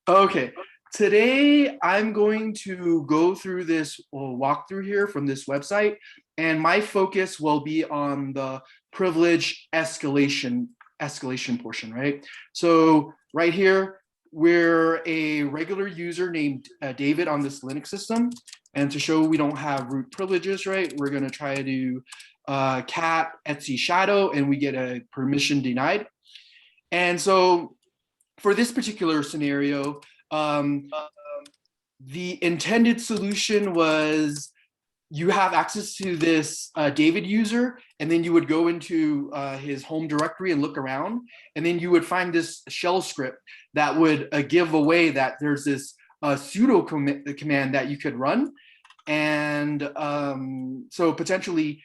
Okay, today I'm going to go through this walkthrough here from this website, and my focus will be on the privilege escalation portion, right? So right here, we're a regular user named David on this Linux system, and to show we don't have root privileges, right, we're going to try to do cat etc shadow, and we get a permission denied. And so for this particular scenario, the intended solution was you have access to this David user, and then you would go into his home directory and look around, and then you would find this shell script that would give away that there's this sudo command that you could run. And so potentially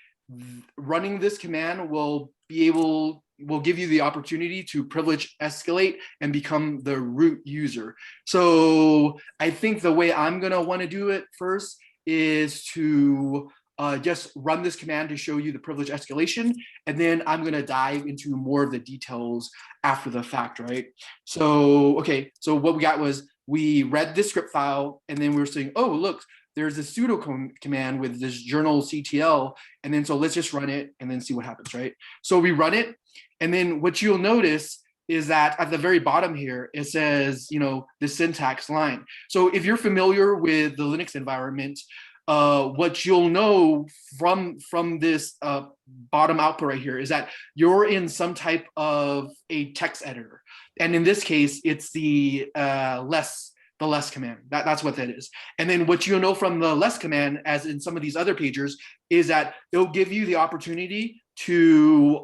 running this command will give you the opportunity to privilege escalate and become the root user. So I think the way I'm gonna want to do it first is to just run this command to show you the privilege escalation, and then I'm going to dive into more of the details after the fact, right? So, okay, so what we got was we read this script file, and then we were saying, oh, look, there's a sudo command with this journalctl, and then so let's just run it and then see what happens, right? So we run it, and then what you'll notice is that at the very bottom here, it says, you know, the syntax line. So if you're familiar with the Linux environment, what you'll know from this bottom output right here is that you're in some type of a text editor. And in this case, it's the less command. That's what that is. And then what you'll know from the less command, as in some of these other pagers, is that it'll give you the opportunity to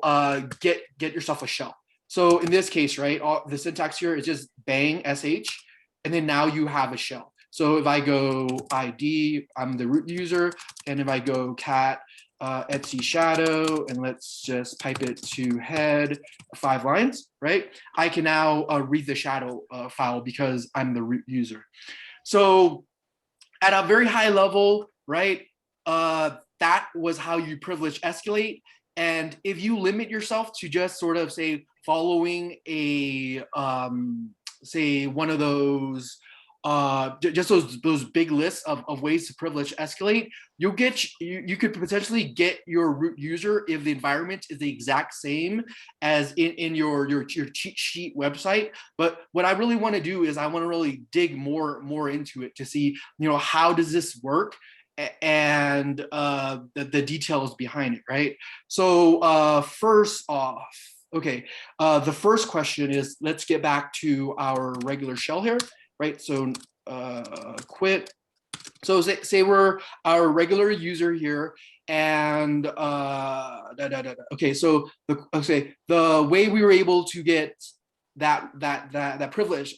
get yourself a shell. So in this case, right, the syntax here is just bang sh, and then now you have a shell. So if I go ID, I'm the root user, and if I go cat etc shadow, and let's just pipe it to head 5 lines, right? I can now read the shadow file because I'm the root user. So at a very high level, right, that was how you privilege escalate. And if you limit yourself to just sort of say following a say one of those just those big lists of ways to privilege escalate, you could potentially get your root user if the environment is the exact same as in your cheat sheet website. But what I really want to do is I want to really dig more into it to see, you know, how does this work, and the details behind it, right? So first off, okay, the first question is, let's get back to our regular shell here, right? So quit. So say we're our regular user here, and okay, so the way we were able to get that privilege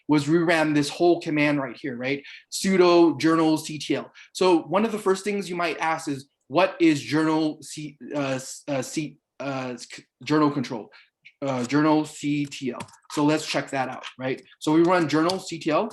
was we ran this whole command right here, right? Sudo journalctl. So one of the first things you might ask is, what is journal control? Journalctl. So let's check that out, right? So we run journalctl.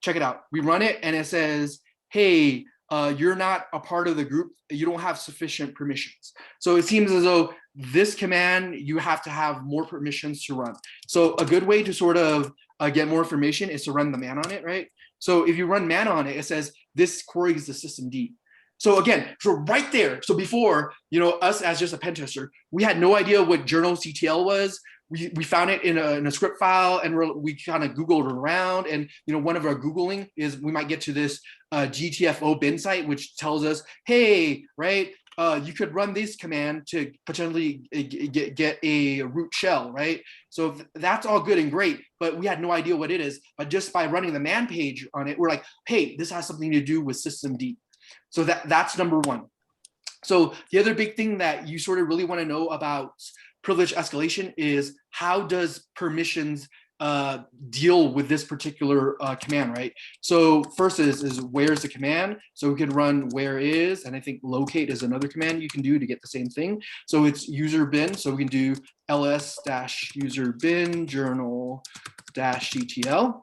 Check it out. We run it, and it says, hey, you're not a part of the group. You don't have sufficient permissions. So it seems as though this command, you have to have more permissions to run. So a good way to sort of get more information is to run the man on it, right? So if you run man on it, it says this queries the systemd. So again, so right there, so before, you know, us as just a pen tester, we had no idea what journalctl was. We found it in a script file, and we kind of Googled around, and, you know, one of our Googling is we might get to this GTFO bin site, which tells us, hey, right, you could run this command to potentially get a root shell, right? So that's all good and great, but we had no idea what it is. But just by running the man page on it, we're like, hey, this has something to do with systemd. So that's number one. So the other big thing that you sort of really want to know about privilege escalation is, how does permissions deal with this particular command, right? So first is where's the command? So we could run where is, and I think locate is another command you can do to get the same thing. So it's user bin, so we can do ls-user bin journal-ctl,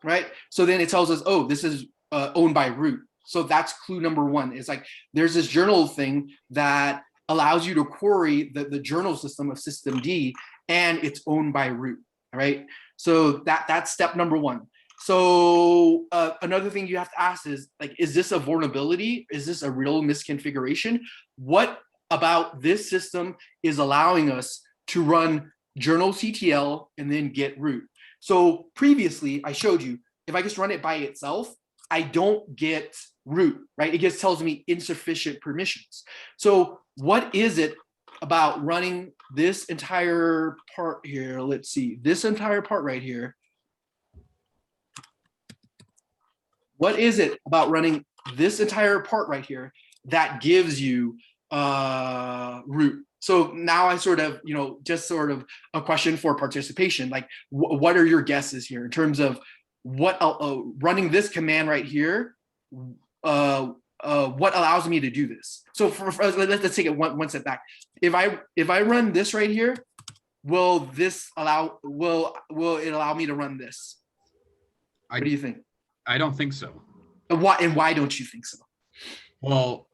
right? So then it tells us, oh, this is owned by root. So that's clue number one. It's like there's this journal thing that allows you to query the journal system of systemd, and it's owned by root, right? So that's step number one. So another thing you have to ask is like, is this a vulnerability? Is this a real misconfiguration? What about this system is allowing us to run journalctl and then get root? So previously I showed you, if I just run it by itself, I don't get root, right? It just tells me insufficient permissions. So what is it about running this entire part here? Let's see, this entire part right here. What is it about running this entire part right here that gives you root? So now I sort of, just sort of a question for participation. Like, what are your guesses here in terms of what running this command right here? What allows me to do this? So let's take it one step back. If I run this right here, will it allow me to run this? What do you think? I don't think so. Why don't you think so? Well,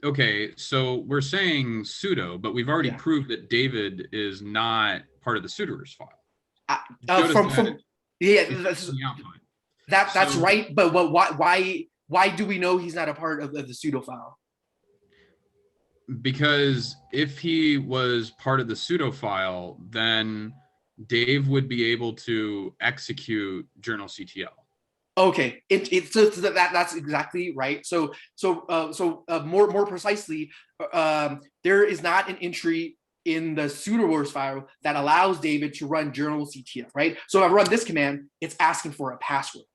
okay, so we're saying sudo, but we've already proved that David is not part of the sudoers file. That's right. But why do we know he's not a part of the sudo file? Because if he was part of the sudo file, then Dave would be able to execute journalctl. Okay, so that's exactly right. So more precisely, there is not an entry in the sudoers file that allows David to run journalctl, right? So if I run this command, it's asking for a password.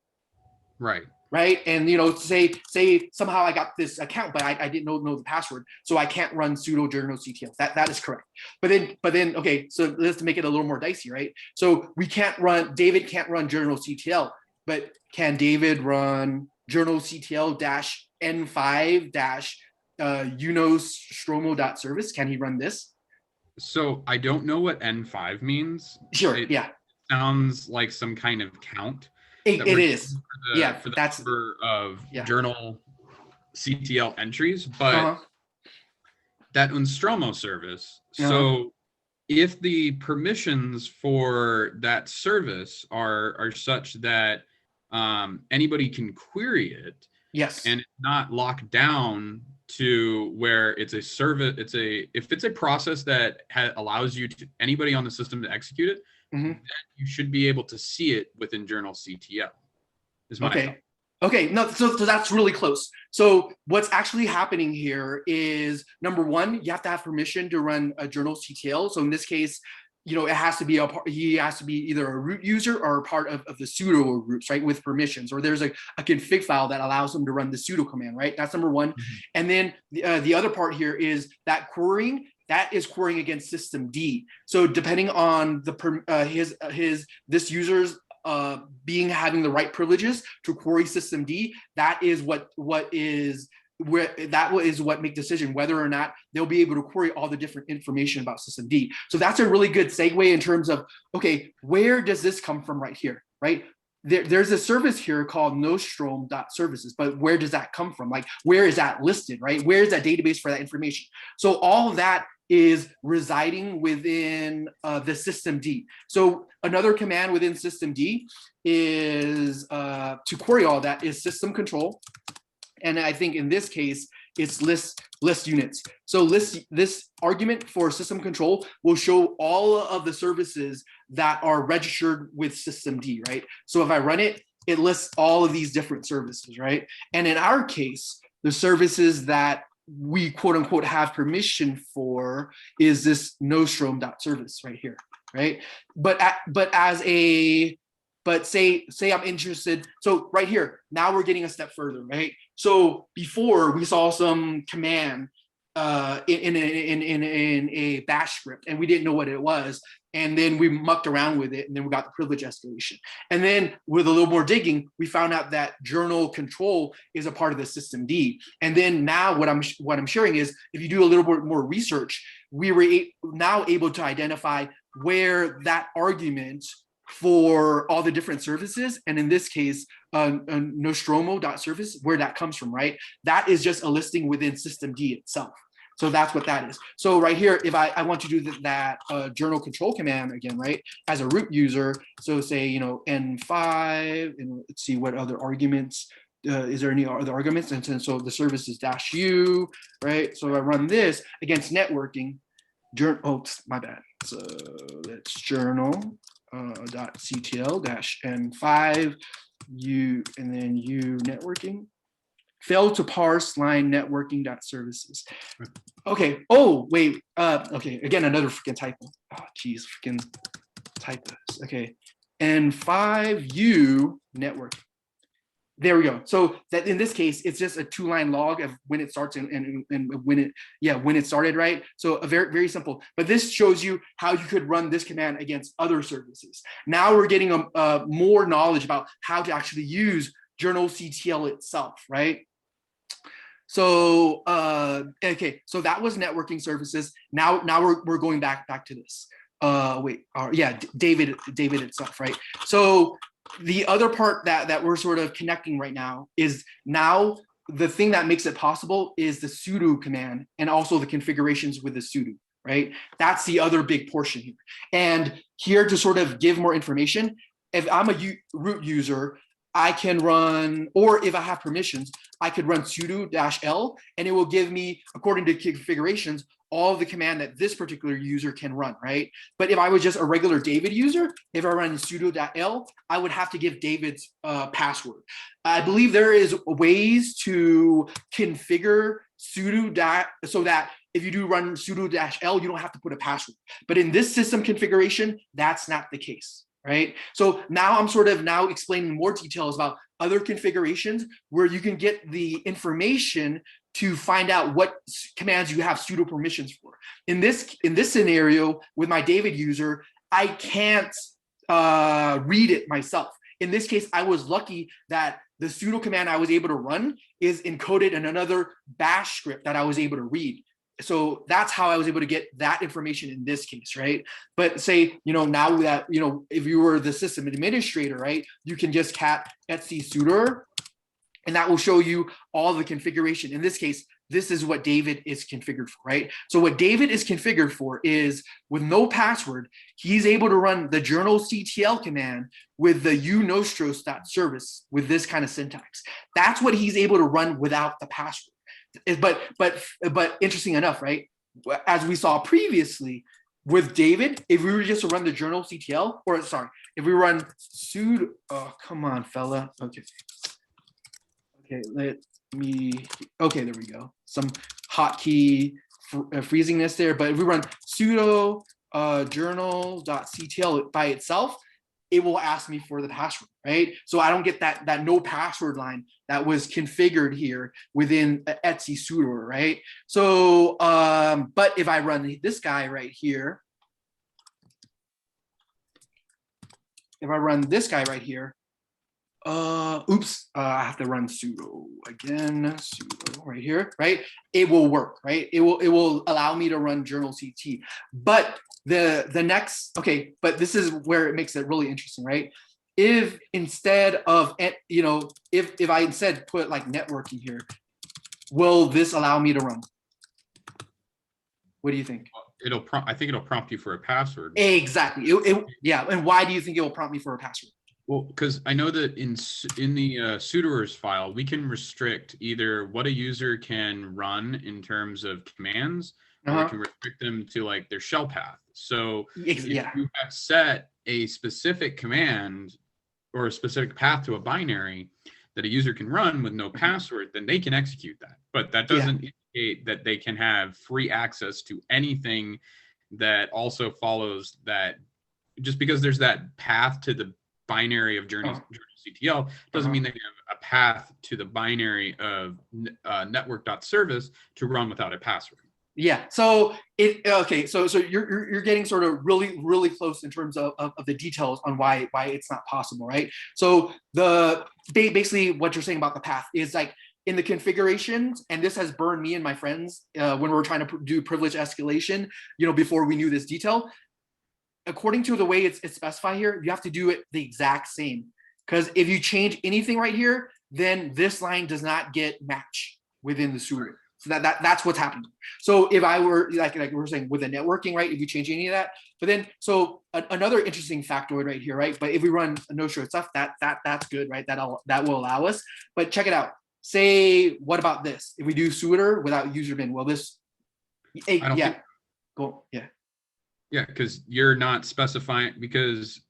Right. Right. And say somehow I got this account, but I didn't know the password, so I can't run sudo journalctl. That is correct. But then okay, so let's make it a little more dicey, right? So David can't run journalctl, but can David run journalctl -n5 unostromo.service? Can he run this? So I don't know what N5 means. Sure. It sounds like some kind of count. It is. For the number of journalctl entries, but that unstromo service. So if the permissions for that service are such that anybody can query it, and it's not locked down to where it's a service, if it's a process that allows anybody on the system to execute it, then you should be able to see it within journalctl. Okay, no, so that's really close. So what's actually happening here is, number one, you have to have permission to run a journalctl. So in this case, it has to be he has to be either a root user or a part of the sudo groups, right, with permissions, or there's a config file that allows them to run the sudo command, right? That's number one. And then the other part here is that querying. That is querying against systemd. So depending on this user's having the right privileges to query systemd, that is what make decision whether or not they'll be able to query all the different information about systemd. So that's a really good segue in terms of, okay, where does this come from right here, right? There's a service here called nostrom.services, but where does that come from? Like, where is that listed, right? Where is that database for that information? So all of that is residing within the systemd. So another command within systemd is to query all that is system control. And I think in this case, it's list units. So this argument for system control will show all of the services that are registered with systemd, right? So if I run it, it lists all of these different services, right? And in our case, the services that we quote unquote have permission for is this nostrom.service right here, right? But say I'm interested. So right here, now we're getting a step further, right? So before we saw some command in a bash script, and we didn't know what it was. And then we mucked around with it, and then we got the privilege escalation. And then with a little more digging, we found out that journal control is a part of the systemd. And then now what I'm sharing is, if you do a little bit more research, we were now able to identify where that argument for all the different services, and in this case, nostromo.service, where that comes from, right? That is just a listing within systemd itself. So that's what that is. So right here, if I want to do that journal control command again, right, as a root user, so say, you know, n5, and let's see what other arguments, is there any other arguments? And so the service is -u, right? So I run this against networking, oops, my bad. So that's journal .ctl -n5 u, and then u networking. Failed to parse line networking services. Okay. Oh, wait. Okay. Again, another freaking typo. Oh, geez, freaking typos. Okay. N5U networking. There we go. So that in this case, it's just a 2-line log of when it starts and when it, yeah, when it started, right? So a very, very simple, but this shows you how you could run this command against other services. Now we're getting more knowledge about how to actually use journalctl itself, right? So okay, so that was networking services. Now we're going back to this. Yeah, David itself, right? So the other part that we're sort of connecting right now is now the thing that makes it possible is the sudo command and also the configurations with the sudo, right? That's the other big portion here. And here to sort of give more information, if I'm a root user, I can run, or if I have permissions, I could run sudo-l, and it will give me, according to configurations, all of the command that this particular user can run, right? But if I was just a regular David user, if I run sudo.l, I would have to give David's password. I believe there is ways to configure sudo so that if you do run sudo-l, you don't have to put a password. But in this system configuration, that's not the case. Right. So now I'm sort of now explaining more details about other configurations where you can get the information to find out what commands you have sudo permissions for. In this scenario with my David user, I can't read it myself. In this case, I was lucky that the sudo command I was able to run is encoded in another bash script that I was able to read. So that's how I was able to get that information in this case, right? But say, you know, now that, you know, if you were the system administrator, right, you can just cat etc sudoer, and that will show you all the configuration. In this case, this is what David is configured for, right? So what David is configured for is with no password, he's able to run the journalctl command with the unostros.service with this kind of syntax. That's what he's able to run without the password. But interesting enough, right? As we saw previously with David, if we were just to run the journalctl, or sorry, if we run sudo, oh, come on, fella. Okay, let me, okay, there we go. Some hotkey freezingness there, but if we run sudo journal.ctl by itself, it will ask me for the password, right? So I don't get that no password line that was configured here within etc sudoer, right? So, but if I run this guy right here, if I run this guy right here, oops, I have to run sudo again, sudo right here, right? It will work, right? It will allow me to run journalct. But the next, okay, but this is where it makes it really interesting, right? If instead of, you know, if I instead put like networking here, will this allow me to run? What do you think? I think it'll prompt you for a password. Exactly. Yeah. And why do you think it will prompt me for a password? Well, because I know that in the sudoers file, we can restrict either what a user can run in terms of commands, or we can restrict them to like their shell path. So if you have set a specific command or a specific path to a binary that a user can run with no password, then they can execute that. But that doesn't indicate that they can have free access to anything that also follows that. Just because there's that path to the binary of journalctl doesn't mean they have a path to the binary of network.service to run without a password. Yeah. So okay. So you're getting sort of really close in terms of the details on why it's not possible, right? So basically what you're saying about the path is like in the configurations, and this has burned me and my friends when we were trying to do privilege escalation, you know, before we knew this detail. According to the way it's specified here, you have to do it the exact same. Because if you change anything right here, then this line does not get matched within the sudo. So that's what's happening. So if I were like we were saying with the networking, right? If you change any of that, but then so another interesting factoid right here, right? But if we run a no show stuff, that's good, right? That will allow us. But check it out. Say what about this? If we do suitor without user bin, will this? Yeah. Go. Yeah. Yeah, because you're not specifying, because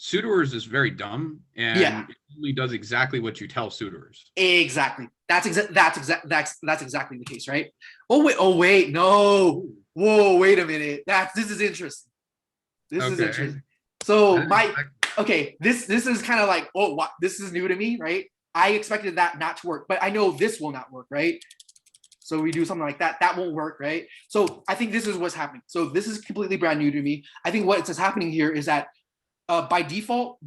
sudoers is very dumb and it only does exactly what you tell sudoers. Exactly. That's exactly the case, right? Oh wait, no. Whoa, wait a minute. This is interesting. This is interesting. So this is kind of like, oh, what? This is new to me, right? I expected that not to work, but I know this will not work, right? So we do something like that, that won't work, right? So I think this is what's happening. So this is completely brand new to me. I think what is happening here is that by default,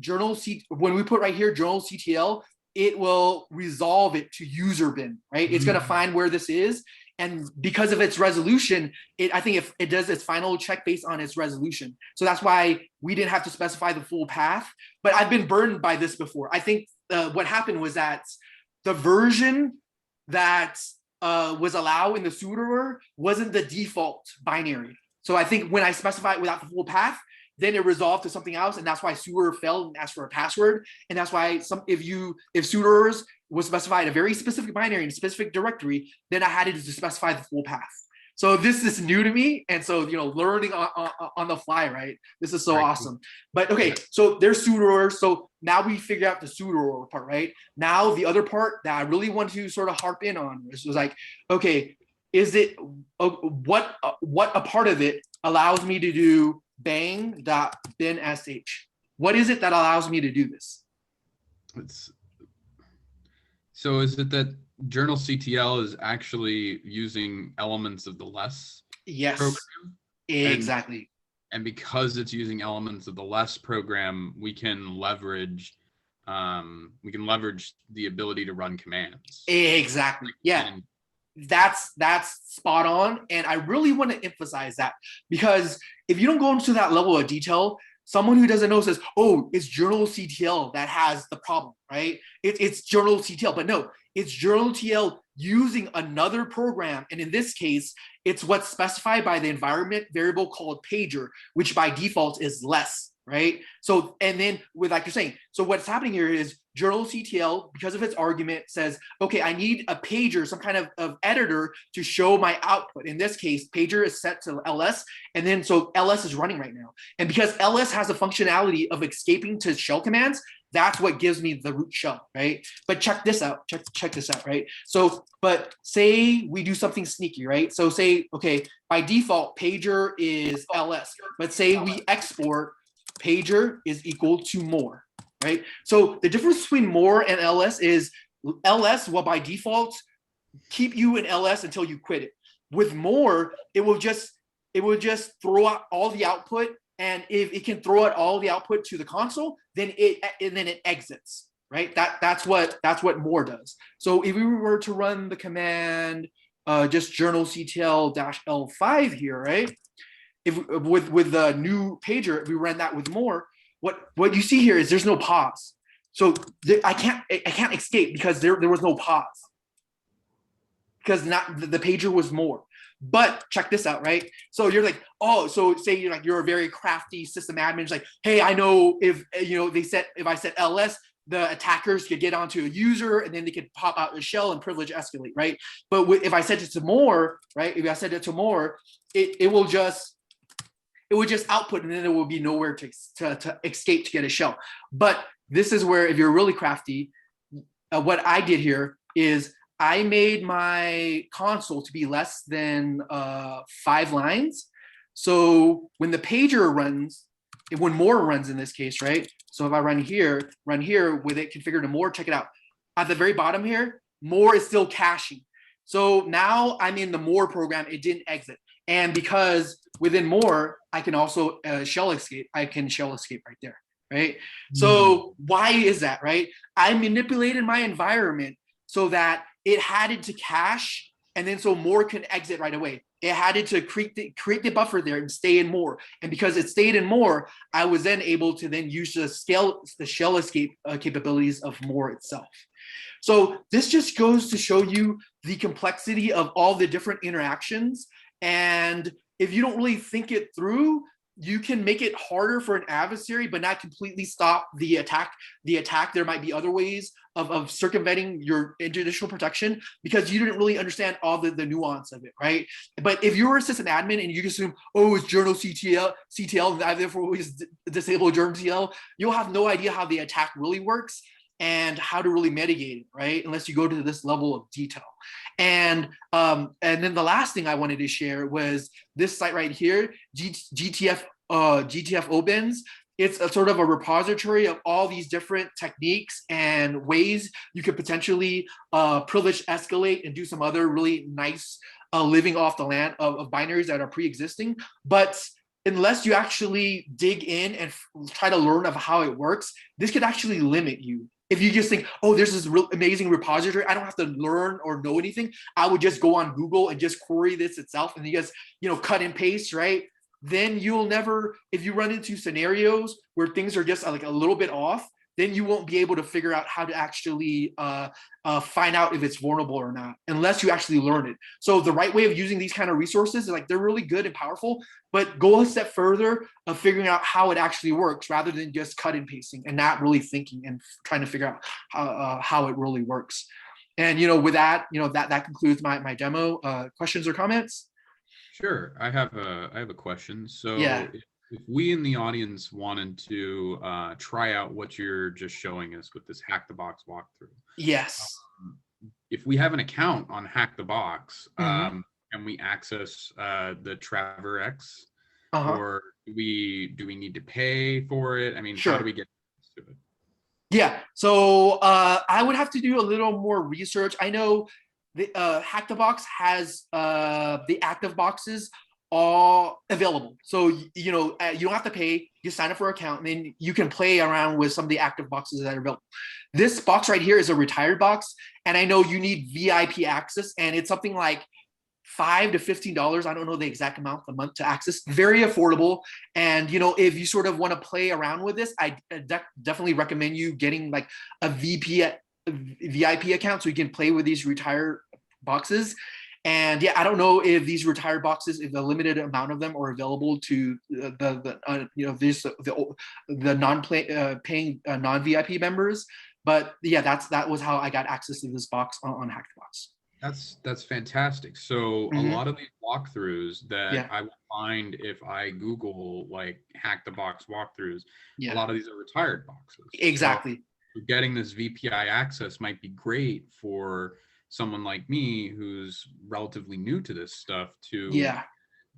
when we put right here, journalctl, it will resolve it to user bin, right? It's gonna find where this is. And because of its resolution, I think if it does its final check based on its resolution. So that's why we didn't have to specify the full path, but I've been burned by this before. I think what happened was that the version that was allowed in the sudoer wasn't the default binary. So I think when I specify it without the full path, then it resolved to something else, and that's why sudoer failed and asked for a password. And that's why if sudoers was specified a very specific binary in a specific directory, then I had to specify the full path. So this is new to me, and so learning on the fly, right? This is so awesome. But okay, so there's sudoers. So now we figure out the sudoer part, right? Now the other part that I really want to sort of harp in on was like, okay, is it what a part of it allows me to do bang.binsh? What is it that allows me to do this? So is it that journalctl is actually using elements of the less program? Exactly. And because it's using elements of the less program, we can leverage the ability to run commands. Exactly. Yeah. That's spot on. And I really want to emphasize that, because if you don't go into that level of detail, someone who doesn't know says, oh, it's journalctl that has the problem, right? It's journalctl, but no, it's journalctl using another program. And in this case, it's what's specified by the environment variable called pager, which by default is less, right? So, and then with, like you're saying, so what's happening here is journalctl, because of its argument, says, okay, I need a pager, some kind of editor to show my output. In this case, pager is set to ls, and then so ls is running right now. And because ls has the functionality of escaping to shell commands, that's what gives me the root shell, right? But check this out, check this out, right? So, but say we do something sneaky, right? So say, okay, by default, pager is ls, but say we export pager is equal to more, right? So the difference between more and ls is ls will by default keep you in ls until you quit it. With more, it will just throw out all the output, and if it can throw out all the output to the console, then it exits, right? That's what more does. So if we were to run the command just journalctl-l5 here, right? If with the new pager, if we ran that with more, what you see here is there's no pause. So I can't escape because there was no pause, because the pager was more. But check this out, right? So you're like, oh, so say you're a very crafty system admin. It's like, hey, I know if if I set ls, the attackers could get onto a user and then they could pop out a shell and privilege escalate, right? But if I set it to more, right? If I set it to more, it will just output, and then there will be nowhere to escape to get a shell. But this is where, if you're really crafty, what I did here is I made my console to be less than 5 lines. So when the pager runs, when more runs in this case, right? So if I run here with it configured to more, check it out. At the very bottom here, more is still caching. So now I'm in the more program, it didn't exit. And because within more, I can also shell escape. I can shell escape right there, right? So why is that, right? I manipulated my environment so that it had it to cache, and then so more can exit right away. It had it to create the buffer there and stay in more. And because it stayed in more, I was then able to then use the shell escape capabilities of more itself. So this just goes to show you the complexity of all the different interactions. And if you don't really think it through, you can make it harder for an adversary, but not completely stop the attack. There might be other ways of circumventing your additional protection because you didn't really understand all the nuance of it, right? But if you're a system admin and you assume, oh, it's journalctl, and I therefore always disable journalctl, you'll have no idea how the attack really works and how to really mitigate it, right? Unless you go to this level of detail. And then the last thing I wanted to share was this site right here, GTF OBens. It's a sort of a repository of all these different techniques and ways you could potentially privilege escalate and do some other really nice living off the land of binaries that are pre-existing. But unless you actually dig in and try to learn of how it works, this could actually limit you. If you just think, oh, there's this real amazing repository, I don't have to learn or know anything. I would just go on Google and just query this itself, and you just, cut and paste, right? Then you'll never, if you run into scenarios where things are just like a little bit off, then you won't be able to figure out how to actually find out if it's vulnerable or not, unless you actually learn it. So the right way of using these kind of resources is like, they're really good and powerful, but go a step further of figuring out how it actually works rather than just cut and pasting and not really thinking and trying to figure out how it really works. And, with that, that concludes my demo. Questions or comments? Sure. I have a question. So yeah. If we in the audience wanted to try out what you're just showing us with this Hack the Box walkthrough. Yes. If we have an account on Hack the Box, and we access the PrivEsc, or do we need to pay for it? I mean, sure. How do we get to it? Yeah. So I would have to do a little more research. I know the Hack the Box has the active boxes all available. So, you don't have to pay, you sign up for an account, and then you can play around with some of the active boxes that are available. This box right here is a retired box, and I know you need VIP access, and it's something like $5 to $15. I don't know the exact amount a month to access. Very affordable. And, if you sort of want to play around with this, I definitely recommend you getting like a VIP account so you can play with these retired boxes. And yeah, I don't know if these retired boxes, if a limited amount of them are available to the non-paying non-VIP members. But yeah, that was how I got access to this box on Hack the Box. That's fantastic. So a lot of these walkthroughs that I will find if I Google like Hack the Box walkthroughs, a lot of these are retired boxes. Exactly. So getting this VPI access might be great for someone like me who's relatively new to this stuff to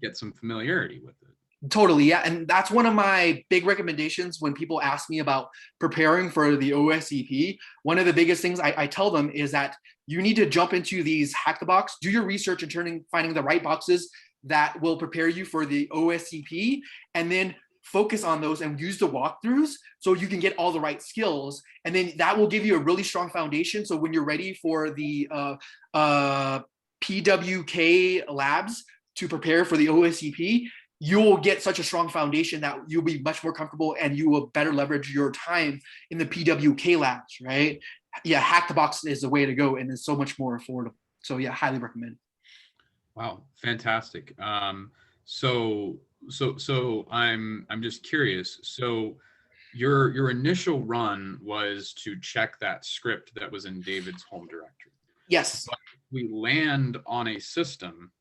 get some familiarity with it. Totally, yeah. And that's one of my big recommendations when people ask me about preparing for the OSCP. One of the biggest things I tell them is that you need to jump into these Hack the Box, do your research and finding the right boxes that will prepare you for the OSCP, and then focus on those and use the walkthroughs so you can get all the right skills. And then that will give you a really strong foundation. So when you're ready for the PWK labs to prepare for the OSCP, you will get such a strong foundation that you'll be much more comfortable and you will better leverage your time in the PWK labs, right? Yeah, Hack the Box is the way to go and it's so much more affordable. So yeah, highly recommend. Wow, fantastic. So I'm just curious. So your initial run was to check that script that was in David's home directory. Yes. But if we land on a system,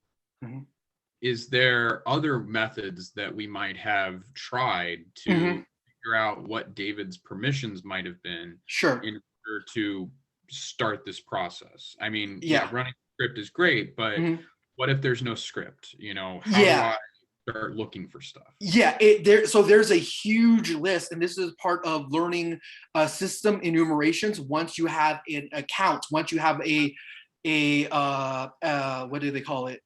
is there other methods that we might have tried to figure out what David's permissions might have been in order to start this process? I mean, running a script is great, but what if there's no script? How do I start looking for stuff? Yeah, so there's a huge list, and this is part of learning system enumerations. Once you have an account, once you have a what do they call it?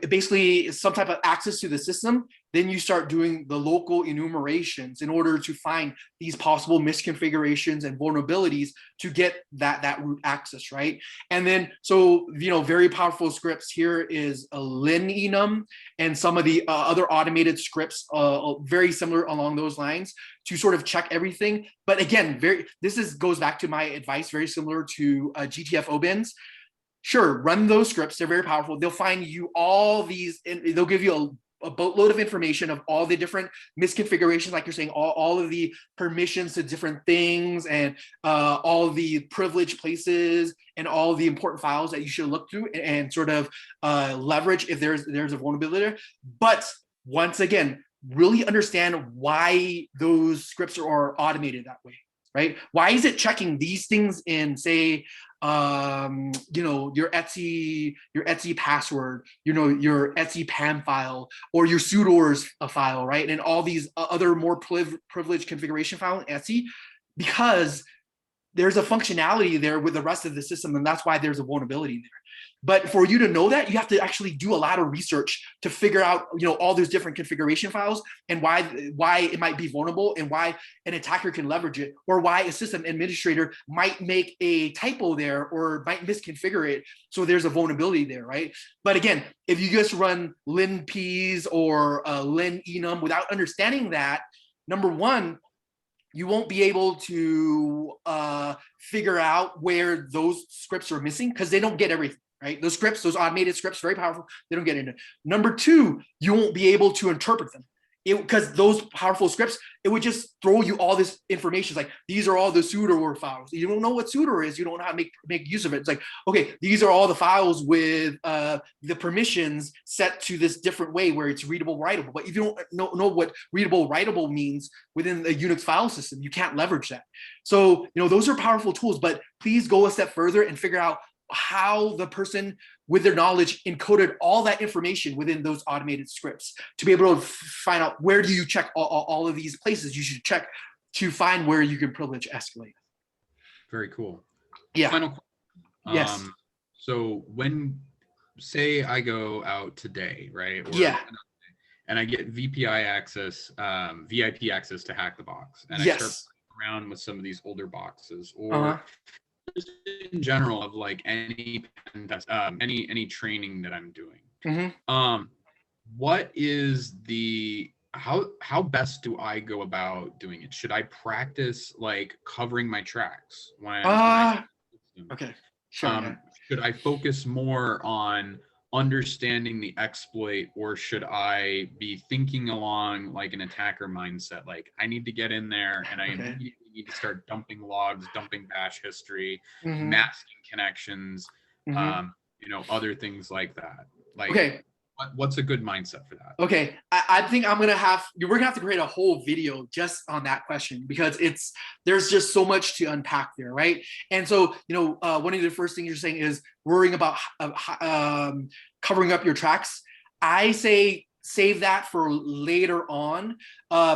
Basically some type of access to the system, then you start doing the local enumerations in order to find these possible misconfigurations and vulnerabilities to get that root access, right? And then, so, very powerful scripts here is a lin-enum and some of the other automated scripts, very similar along those lines to sort of check everything. But again, goes back to my advice, very similar to GTF obins. Sure, run those scripts. They're very powerful. They'll find you all these, and they'll give you a boatload of information of all the different misconfigurations, like you're saying, all of the permissions to different things, and all the privileged places, and all the important files that you should look through and sort of leverage if there's a vulnerability there. But once again, really understand why those scripts are automated that way, right? Why is it checking these things in, say, your Etsy password, your Etsy PAM file, or your sudoers file, right? And all these other more privileged configuration file in Etsy, because there's a functionality there with the rest of the system, and that's why there's a vulnerability there. But for you to know that, you have to actually do a lot of research to figure out, all those different configuration files and why it might be vulnerable, and why an attacker can leverage it, or why a system administrator might make a typo there or might misconfigure it. So there's a vulnerability there, right? But again, if you just run lin-pz or lin-enum without understanding that, number one, you won't be able to figure out where those scripts are missing, because they don't get everything, right? Those scripts, those automated scripts, very powerful. They don't get into it. Number two, you won't be able to interpret them, because those powerful scripts, it would just throw you all this information. It's like, these are all the sudoer files. You don't know what sudoer is. You don't know how to make use of it. It's like, okay, these are all the files with the permissions set to this different way where it's readable, writable. But if you don't know what readable, writable means within the Unix file system, you can't leverage that. So, those are powerful tools, but please go a step further and figure out how the person with their knowledge encoded all that information within those automated scripts to be able to find out where do you check all of these places you should check to find where you can privilege escalate. Very cool. Yeah. Final question. Yes. So when, say I go out today, right? Or, yeah. And I get VPI access, VIP access to hack the box, and yes. I start playing around with some of these older boxes, or just in general of like any any training that I'm doing. Mm-hmm. What is the how best do I go about doing it? Should I practice like covering my tracks when okay, sure. Should I focus more on understanding the exploit, or should I be thinking along like an attacker mindset, like I need to get in there and I immediately need to start dumping logs, dumping bash history, masking connections, other things like that? Like, what's a good mindset for that? Okay, I think we're gonna have to create a whole video just on that question, because there's just so much to unpack there, right? And so, one of the first things you're saying is worrying about covering up your tracks. I say save that for later on.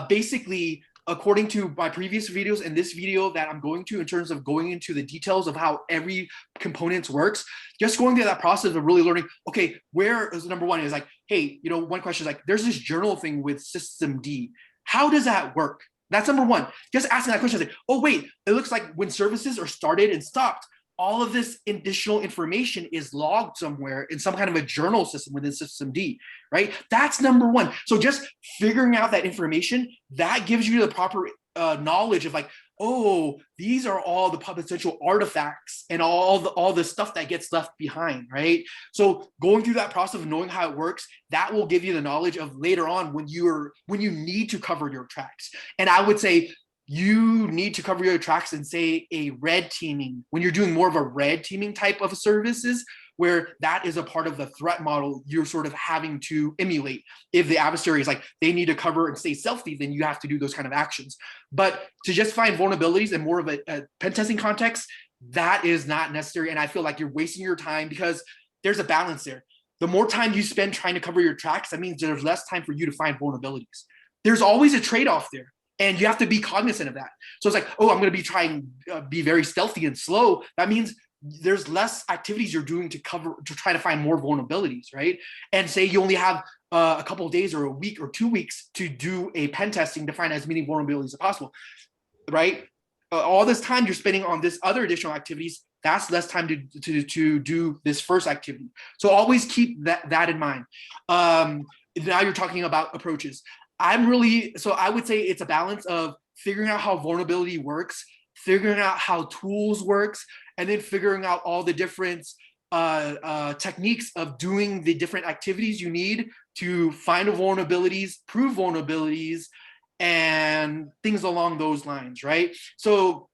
Basically, according to my previous videos and this video that I'm going to, in terms of going into the details of how every component works, just going through that process of really learning, okay, where is number one is like, hey, one question is like, there's this journal thing with systemd. How does that work? That's number one. Just asking that question, like, oh, wait, it looks like when services are started and stopped, all of this additional information is logged somewhere in some kind of a journal system within systemd, right? That's number one. So just figuring out that information, that gives you the proper knowledge of like, oh, these are all the potential artifacts and all the stuff that gets left behind, right? So going through that process of knowing how it works, that will give you the knowledge of later on when you need to cover your tracks. And I would say you need to cover your tracks in, say, a red teaming, when you're doing more of a red teaming type of services, where that is a part of the threat model you're sort of having to emulate. If the adversary is like, they need to cover and stay stealthy, then you have to do those kind of actions. But to just find vulnerabilities in more of a pen testing context, that is not necessary. And I feel like you're wasting your time, because there's a balance there. The more time you spend trying to cover your tracks, that means there's less time for you to find vulnerabilities. There's always a trade-off there, and you have to be cognizant of that. So it's like, oh, I'm going to be very stealthy and slow. That means there's less activities you're doing to try to find more vulnerabilities, right? And say you only have a couple of days or a week or 2 weeks to do a pen testing to find as many vulnerabilities as possible, right? All this time you're spending on this other additional activities, that's less time to do this first activity. So always keep that in mind. Now you're talking about approaches. So I would say it's a balance of figuring out how vulnerability works, figuring out how tools works, and then figuring out all the different techniques of doing the different activities you need to find vulnerabilities, prove vulnerabilities, and things along those lines, right? So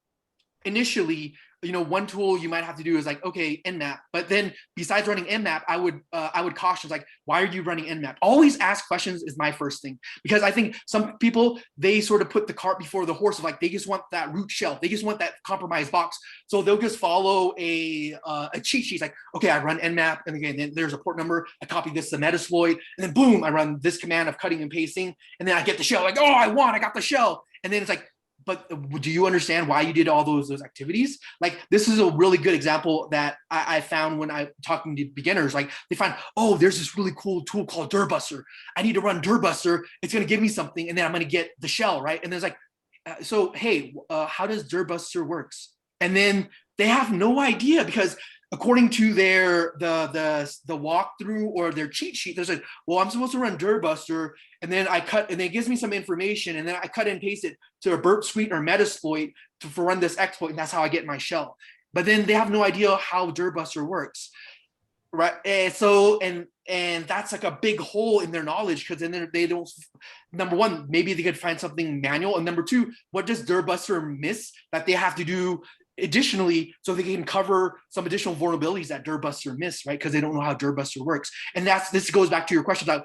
initially, one tool you might have to do is like, okay, nmap. But then besides running nmap, I would caution, like, why are you running nmap? Always ask questions is my first thing, because I think some people, they sort of put the cart before the horse of like, they just want that root shell. They just want that compromised box. So they'll just follow a cheat sheet. Like, okay, I run nmap, and again, then there's a port number. I copy this to Metasploit, and then boom, I run this command of cutting and pasting, and then I get the shell. Like, oh, I got the shell. And then it's like, but do you understand why you did all those activities? Like, this is a really good example that I found when I'm talking to beginners. Like, they find, oh, there's this really cool tool called Dirbuster. I need to run Dirbuster. It's going to give me something, and then I'm going to get the shell, right? And there's like, so, hey, how does Dirbuster works? And then they have no idea, because according to the walkthrough or their cheat sheet, there's like, well, I'm supposed to run Dirbuster, and then I cut, and then it gives me some information, and then I cut and paste it to a burp suite or Metasploit to run this exploit, and that's how I get my shell. But then they have no idea how Dirbuster works, right? And so, and that's like a big hole in their knowledge, because then they don't, number one, maybe they could find something manual, and number two, what does Dirbuster miss that they have to do additionally so they can cover some additional vulnerabilities that Dirbuster missed, right? Because they don't know how Dirbuster works. And this goes back to your question about,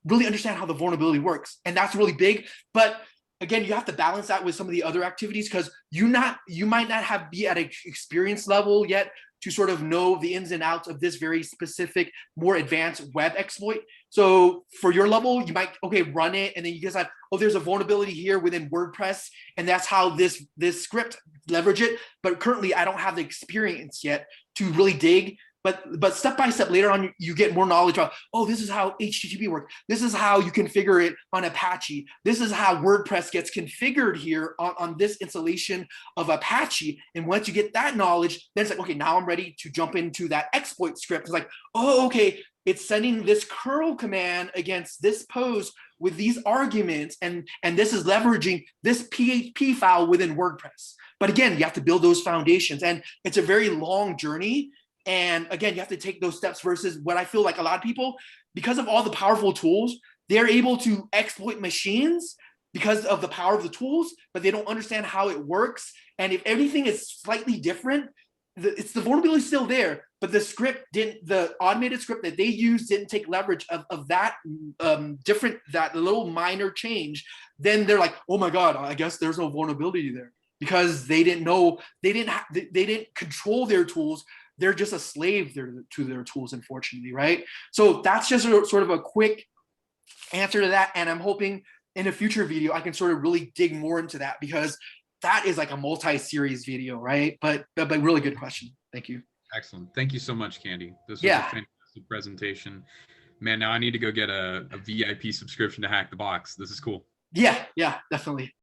really understand how the vulnerability works. And that's really big. But again, you have to balance that with some of the other activities, because you might not be at an experience level yet to sort of know the ins and outs of this very specific, more advanced web exploit. So for your level, you might, okay, run it, and then you just have, oh, there's a vulnerability here within WordPress, and that's how this script leverage it. But currently, I don't have the experience yet to really dig. But step by step later on, you get more knowledge about, oh, this is how HTTP works. This is how you configure it on Apache. This is how WordPress gets configured here on this installation of Apache. And once you get that knowledge, then it's like, okay, now I'm ready to jump into that exploit script. It's like, oh, okay, it's sending this curl command against this post with these arguments, and this is leveraging this PHP file within WordPress. But again, you have to build those foundations, and it's a very long journey. And again, you have to take those steps versus what I feel like a lot of people, because of all the powerful tools, they're able to exploit machines because of the power of the tools, but they don't understand how it works. And if everything is slightly different, the vulnerability is still there, but the automated script that they used didn't take leverage of that that little minor change. Then they're like, oh my God, I guess there's no vulnerability there, because they didn't know, they didn't control their tools. They're just a slave to their tools, unfortunately, right? So that's just sort of a quick answer to that. And I'm hoping in a future video, I can sort of really dig more into that, because that is like a multi-series video, right? But really good question. Thank you. Excellent. Thank you so much, Candy. This was a fantastic presentation. Man, now I need to go get a VIP subscription to Hack the Box. This is cool. Yeah, definitely.